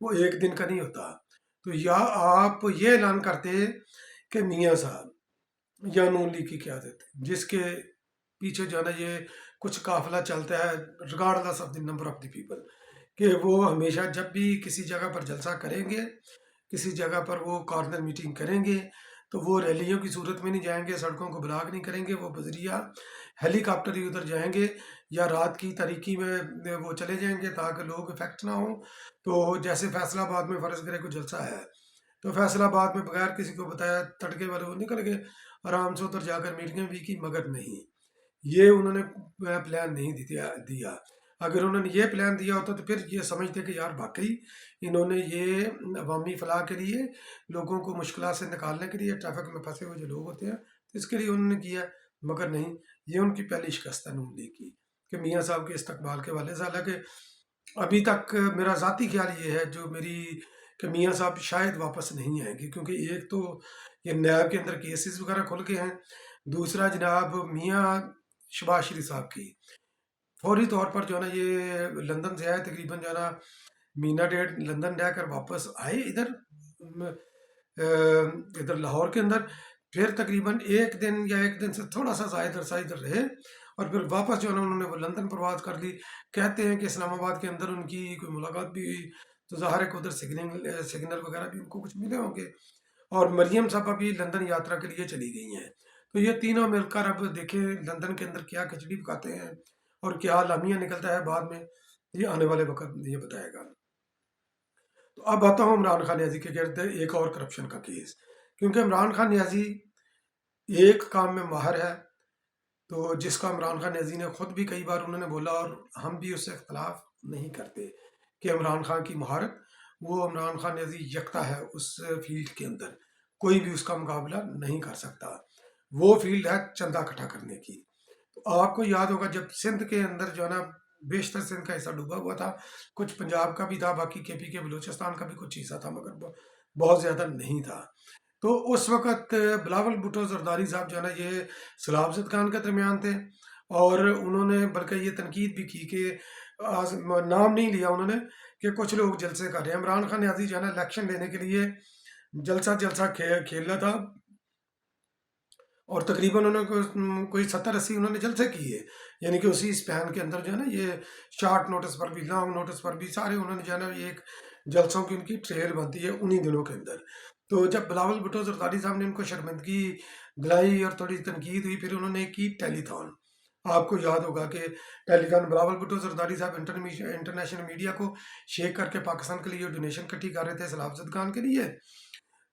وہ ایک دن کا نہیں ہوتا. تو یا آپ یہ اعلان کرتے کہ میاں صاحب یا نون لیگ کی قیادت جس کے پیچھے جو ہے نا یہ کچھ قافلہ چلتا ہے regardless of the number of the people, کہ وہ ہمیشہ جب بھی کسی جگہ پر جلسہ کریں گے، کسی جگہ پر وہ کارنر میٹنگ کریں گے، تو وہ ریلیوں کی صورت میں نہیں جائیں گے، سڑکوں کو بلاک نہیں کریں گے، وہ بذریعہ ہیلی کاپٹر ہی ادھر جائیں گے یا رات کی تاریکی میں وہ چلے جائیں گے تاکہ لوگ افیکٹ نہ ہوں. تو جیسے فیصلہ آباد میں فرض کرے کوئی جلسہ ہے تو فیصلہ آباد میں بغیر کسی کو بتایا تڑکے والے وہ نکل گئے، آرام سے ادھر جا کر میٹنگیں بھی کی، مگر نہیں، یہ انہوں نے پلان نہیں دیا. اگر انہوں نے یہ پلان دیا ہوتا تو پھر یہ سمجھتے کہ یار واقعی انہوں نے یہ عوامی فلاح کے لیے، لوگوں کو مشکلات سے نکالنے کے لیے، ٹریفک میں پھنسے ہوئے جو لوگ ہوتے ہیں اس کے لیے انہوں نے کیا، مگر نہیں. یہ ان کی پہلی شکست ہے نون لیگ کی کہ میاں صاحب کے استقبال کے والے سے. حالانکہ ابھی تک میرا ذاتی خیال یہ ہے جو میری کہ میاں صاحب شاید واپس نہیں آئیں گے، کیونکہ ایک تو یہ نیب کے اندر کیسز وغیرہ کھل کے ہیں، دوسرا جناب میاں شباز شریف صاحب کی فوری طور پر جو ہے نا یہ لندن سے آئے، تقریباً جو ہے نا مہینہ ڈیڑھ لندن رہ کر واپس آئے ادھر لاہور کے اندر، پھر تقریباً ایک دن یا ایک دن سے تھوڑا سا زائد عرصہ ادھر رہے اور پھر واپس جو ہے نا انہوں نے وہ لندن پرواز کر لی. کہتے ہیں کہ اسلام آباد کے اندر ان کی کوئی ملاقات بھی ہوئی، تو ظاہر ہے کہ ادھر سگنل وغیرہ بھی ان کو کچھ ملے ہوں گے. اور مریم صاحب ابھی لندن یاترا کے لیے چلی گئی ہیں. تو یہ تینوں مل کر اب دیکھیں لندن کے اندر کیا کھچڑی پکاتے ہیں اور کیا لامیہ نکلتا ہے بعد میں، یہ آنے والے وقت یہ بتائے گا. تو اب آتا ہوں عمران خان نیازی کے گرد ایک اور کرپشن کا کیس، کیونکہ عمران خان نیازی ایک کام میں ماہر ہے، تو جس کا عمران خان نیازی نے خود بھی کئی بار انہوں نے بولا اور ہم بھی اس سے اختلاف نہیں کرتے کہ عمران خان کی مہارت، وہ عمران خان نیازی یکتا ہے اس فیلڈ کے اندر، کوئی بھی اس کا مقابلہ نہیں کر سکتا. وہ فیلڈ ہے چندہ اکٹھا کرنے کی. تو آپ کو یاد ہوگا جب سندھ کے اندر جو ہے نا بیشتر سندھ کا حصہ ڈوبا ہوا تھا، کچھ پنجاب کا بھی تھا، باقی کے پی کے بلوچستان کا بھی کچھ حصہ تھا، مگر بہت زیادہ نہیں تھا. تو اس وقت بلاول بھٹو زرداری صاحب جو ہے نا یہ سلاب زد خان کے درمیان تھے، اور انہوں نے بلکہ یہ تنقید بھی کی کہ نام نہیں لیا انہوں نے کہ کچھ لوگ جلسے کر رہے ہیں. عمران خان نیازی جو ہے نا الیکشن لینے کے لیے جلسہ کھیل رہا تھا، اور تقریباً انہوں نے کوئی 70-80 انہوں نے جلسے کیے، یعنی کہ اسی اسپین کے اندر جو ہے نا یہ شارٹ نوٹس پر بھی لانگ نوٹس پر بھی سارے انہوں نے جو ہے نا ایک جلسوں کی ان کی ٹریل بنتی ہے انہی دنوں کے اندر. تو جب بلاول بھٹو زرداری صاحب نے ان کو شرمندگی دلائی اور تھوڑی تنقید ہوئی، پھر انہوں نے کی ٹیلی تھون. آپ کو یاد ہوگا کہ ٹیلی تھون بلاول بھٹو زرداری صاحب انٹرنیشنل میڈیا کو شیک کر کے پاکستان کے لیے ڈونیشن کٹھی کر رہے تھے سلاب زد خان کے لیے.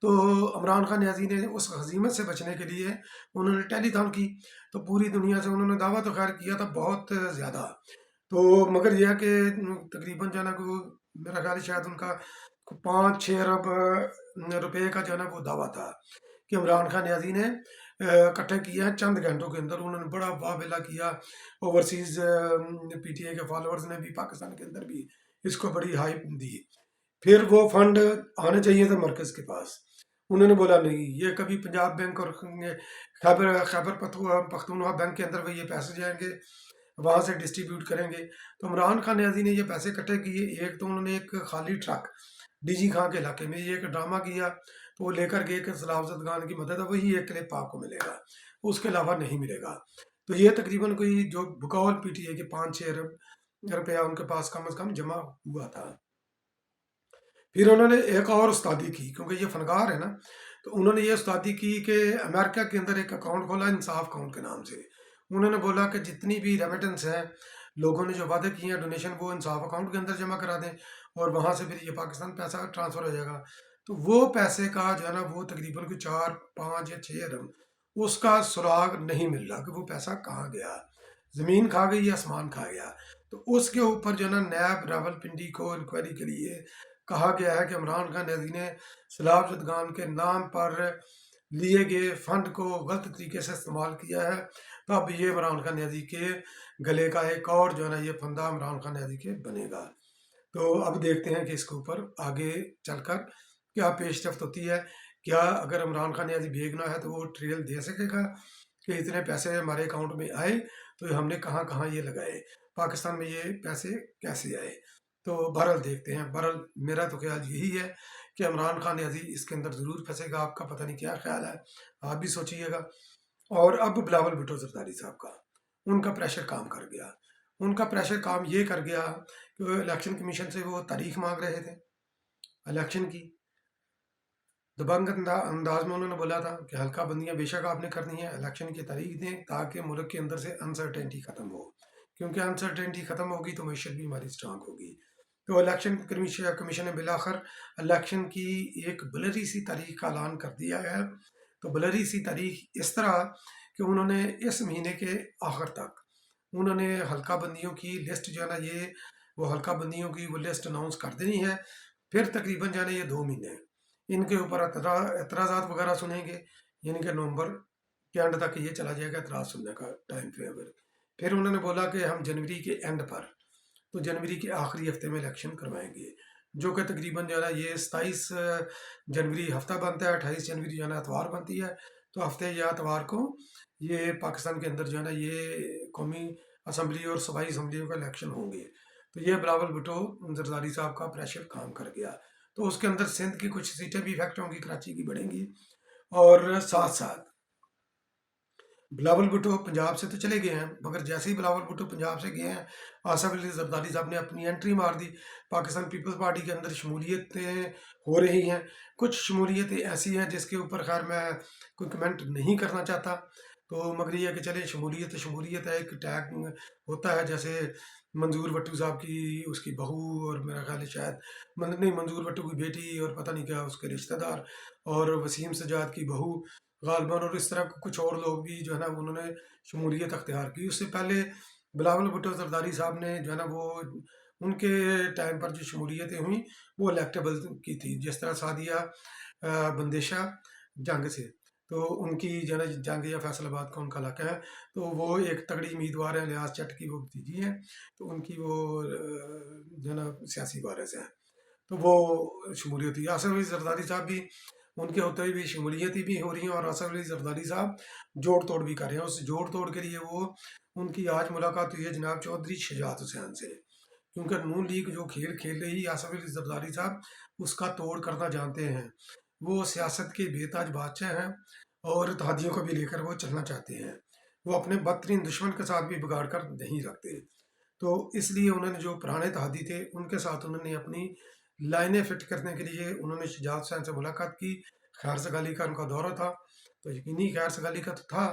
تو عمران خان نیازی نے اس ہزیمت سے بچنے کے لیے انہوں نے ٹیلی تھون کی، تو پوری دنیا سے انہوں نے دعویٰ تو خیر کیا تھا بہت زیادہ، تو مگر یہ ہے کہ تقریباً جو ہے نا میرا خیال ہے شاید ان کا 5-6 ارب روپے کا جو ہے نا وہ دعویٰ تھا کہ عمران خان نیازی نے اکٹھے کیا ہے چند گھنٹوں کے اندر. انہوں نے بڑا واویلا کیا، اوورسیز پی ٹی آئی کے فالوورز نے بھی پاکستان کے اندر بھی اس کو بڑی ہائپ دی. پھر وہ فنڈ آنے چاہیے تھے مرکز کے پاس، انہوں نے بولا نہیں، یہ کبھی پنجاب بینک اور خیبر پختونخوا بینک کے اندر وہ یہ پیسے جائیں گے، وہاں سے ڈسٹریبیوٹ کریں گے. تو عمران خان نیازی نے یہ پیسے اکٹھے کیے. ایک تو انہوں نے ایک خالی ٹرک ڈی جی خان کے علاقے میں یہ ایک ڈرامہ کیا، تو وہ لے کر گئے کہ سلاب زد خان کی مدد ہے، وہی ایک کلپ آپ کو ملے گا، اس کے علاوہ نہیں ملے گا. تو یہ تقریباً کوئی جو بکول پی ٹی ہے کہ 5-6 ارب روپیہ ان کے پاس کم از کم جمع ہوا تھا. پھر انہوں نے ایک اور استادی کی، کیونکہ یہ فنکار ہے نا، تو انہوں نے یہ استادی کی کہ امریکہ کے اندر ایک اکاؤنٹ کھولا انصاف اکاؤنٹ کے نام سے. انہوں نے بولا کہ جتنی بھی ریمیٹنس ہیں، لوگوں نے جو وعدے کیے ہیں ڈونیشن، وہ انصاف اکاؤنٹ کے اندر جمع کرا دیں اور وہاں سے پھر یہ پاکستان پیسہ ٹرانسفر ہو جائے گا. تو وہ پیسے کا جو ہے نا وہ تقریباً کوئی 4-5 یا 6 ارب اس کا سراغ نہیں مل رہا کہ وہ پیسہ کہاں گیا، زمین کھا گئی یا آسمان کھا گیا. تو اس کے اوپر جو ہے نا نیب راولپنڈی کو انکوائری کے لیے کہا گیا ہے کہ عمران خان نیازی نے سلاب زد خان کے نام پر لیے گئے فنڈ کو غلط طریقے سے استعمال کیا ہے. تو اب یہ عمران خان نیازی کے گلے کا ایک اور جو ہے نا یہ پھندا عمران خان نیازی کے بنے گا. تو اب دیکھتے ہیں کہ اس کے اوپر آگے چل کر کیا پیش رفت ہوتی ہے. کیا اگر عمران خان نیازی بھیگنا ہے تو وہ ٹریل دے سکے گا کہ اتنے پیسے ہمارے اکاؤنٹ میں آئے تو ہم نے کہاں کہاں یہ لگائے، پاکستان میں یہ پیسے کیسے آئے. تو بہرحال دیکھتے ہیں. بہرحال میرا تو خیال یہی ہے کہ عمران خان نیازی اس کے اندر ضرور پھنسے گا. آپ کا پتہ نہیں کیا خیال ہے، آپ بھی سوچیے گا. اور اب بلاول بھٹو زرداری صاحب کا، ان کا پریشر کام کر گیا. ان کا پریشر کام یہ کر گیا کہ وہ الیکشن کمیشن سے وہ تاریخ مانگ رہے تھے الیکشن کی. دبنگ انداز میں انہوں نے بولا تھا کہ حلقہ بندیاں بے شک آپ نے کرنی ہے، الیکشن کی تاریخ دیں تاکہ ملک کے اندر سے انسرٹینٹی ختم ہو، کیونکہ انسرٹینٹی ختم ہوگی تو معیشت بھی ہماری اسٹرانگ ہوگی. تو الیکشن کمیشن نے بلاخر الیکشن کی ایک بلری سی تاریخ کا اعلان کر دیا ہے. تو بلری سی تاریخ اس طرح کہ انہوں نے اس مہینے کے آخر تک انہوں نے حلقہ بندیوں کی لسٹ جو ہے نا، یہ وہ حلقہ بندیوں کی وہ لسٹ اناؤنس کر دینی ہے. پھر تقریباً جو ہے نا یہ 2 مہینے ان کے اوپر اعتراضات وغیرہ سنیں گے، یعنی کہ نومبر کے اینڈ تک یہ چلا جائے گا اعتراض سننے کا ٹائم فریم. پھر انہوں نے بولا کہ ہم جنوری کے اینڈ پر، تو جنوری کے آخری ہفتے میں الیکشن کروائیں گے، جو کہ تقریباً جو ہے نا یہ 27 جنوری ہفتہ بنتا ہے، 28 جنوری جو ہے نا اتوار بنتی ہے. تو ہفتے یا اتوار کو یہ پاکستان کے اندر جو ہے نا یہ قومی اسمبلی اور صوبائی اسمبلیوں کا الیکشن ہوں گے. تو یہ بلاول بھٹو زرداری صاحب کا پریشر کام کر گیا. تو اس کے اندر سندھ کی کچھ سیٹیں بھی افیکٹ ہوں گی، کراچی کی بڑھیں گی. اور ساتھ ساتھ بلاول بھٹو پنجاب سے تو چلے گئے ہیں، مگر جیسے ہی بلاول بھٹو پنجاب سے گئے ہیں، آصف علی زرداری صاحب نے اپنی انٹری مار دی. پاکستان پیپلز پارٹی کے اندر شمولیتیں ہو رہی ہیں، کچھ شمولیتیں ایسی ہیں جس کے اوپر خیر میں کوئی کمنٹ نہیں کرنا چاہتا. تو مگر یہ ہے کہ چلے شمولیت ہے، ایک ٹیگ ہوتا ہے. جیسے منظور بٹو صاحب کی اس کی بہو، اور میرا خیال ہے شاید نہیں، منظور بٹو کی بیٹی اور پتہ نہیں کیا اس کے رشتہ دار، اور وسیم سجاد کی بہو غالباً، اور اس طرح کچھ اور لوگ بھی جو ہے نا انہوں نے شمولیت اختیار کی. اس سے پہلے بلاول بھٹو زرداری صاحب نے جو ہے نا وہ ان کے ٹائم پر جو شمولیتیں ہوئیں وہ الیکٹیبل کی تھی. جس طرح سعدیہ بندیشہ جنگ سے، تو ان کی جو ہے نا جنگ یا فیصل آباد کا ان کا علاقہ ہے، تو وہ ایک تگڑی امیدوار ہیں، لیاز چٹ کی وہ بھتیجی ہیں. تو ان کی وہ جو ہے نا سیاسی وارث ہیں، تو وہ شمولیت ہوئی. آصف علی زرداری صاحب بھی ان کے ہوتے ہوئے بھی شمولیت بھی ہو رہی ہیں، اور آصف علی زرداری صاحب جوڑ توڑ بھی کر رہے ہیں. اس جوڑ توڑ کے لیے وہ ان کی آج ملاقات ہوئی ہے جناب چودھری شجاعت حسین سے، کیونکہ نون لیگ جو کھیل کھیل رہی آصف علی زرداری صاحب اس کا توڑ کرنا جانتے ہیں. وہ سیاست کے بے تاج بادشاہ ہیں اور اتحادیوں کو بھی لے کر وہ چلنا چاہتے ہیں. وہ اپنے بدترین دشمن کے ساتھ بھی بگاڑ کر نہیں رکھتے. تو اس لیے انہوں نے جو پرانے اتحادی تھے ان کے ساتھ انہوں نے اپنی لائنیں فٹ کرنے کے لیے انہوں نے شجاعت حسین سے ملاقات کی. خیر سگالی کا ان کا دورہ تھا، تو یقینی خیر سگالی کا تو تھا،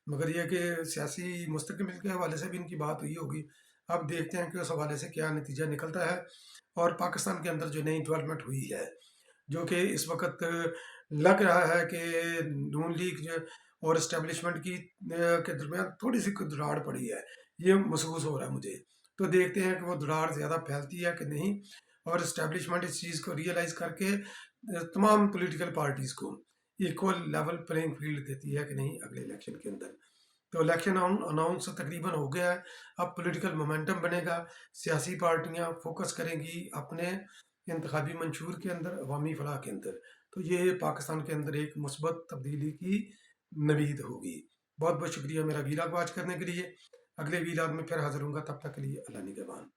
مگر یہ کہ سیاسی مستقبل کے حوالے سے بھی ان کی بات ہوئی ہوگی. اب دیکھتے ہیں کہ اس حوالے سے کیا نتیجہ نکلتا ہے. اور پاکستان کے اندر جو نئی ڈیولپمنٹ ہوئی ہے، جو کہ اس وقت لگ رہا ہے کہ نون لیگ اور اسٹیبلشمنٹ کی کے درمیان تھوڑی سی دراڑ پڑی ہے، یہ محسوس ہو رہا ہے مجھے. تو دیکھتے ہیں کہ وہ دراڑ زیادہ پھیلتی ہے کہ نہیں، اور اسٹیبلشمنٹ اس چیز کو ریئلائز کر کے تمام پولیٹیکل پارٹیز کو ایکول لیول پلینگ فیلڈ دیتی ہے کہ نہیں اگلے الیکشن کے اندر. تو الیکشن اناؤنس تقریباً ہو گیا ہے. اب پولیٹیکل مومنٹم بنے گا، سیاسی پارٹیاں فوکس کریں گی اپنے انتخابی منشور کے اندر، عوامی فلاح کے اندر. تو یہ پاکستان کے اندر ایک مثبت تبدیلی کی نوید ہوگی. بہت بہت شکریہ میرا ویلاگ واچ کرنے کے لیے. اگلے ویلاگ میں پھر حاضر ہوں گا، تب تک کے لیے اللہ نگہبان.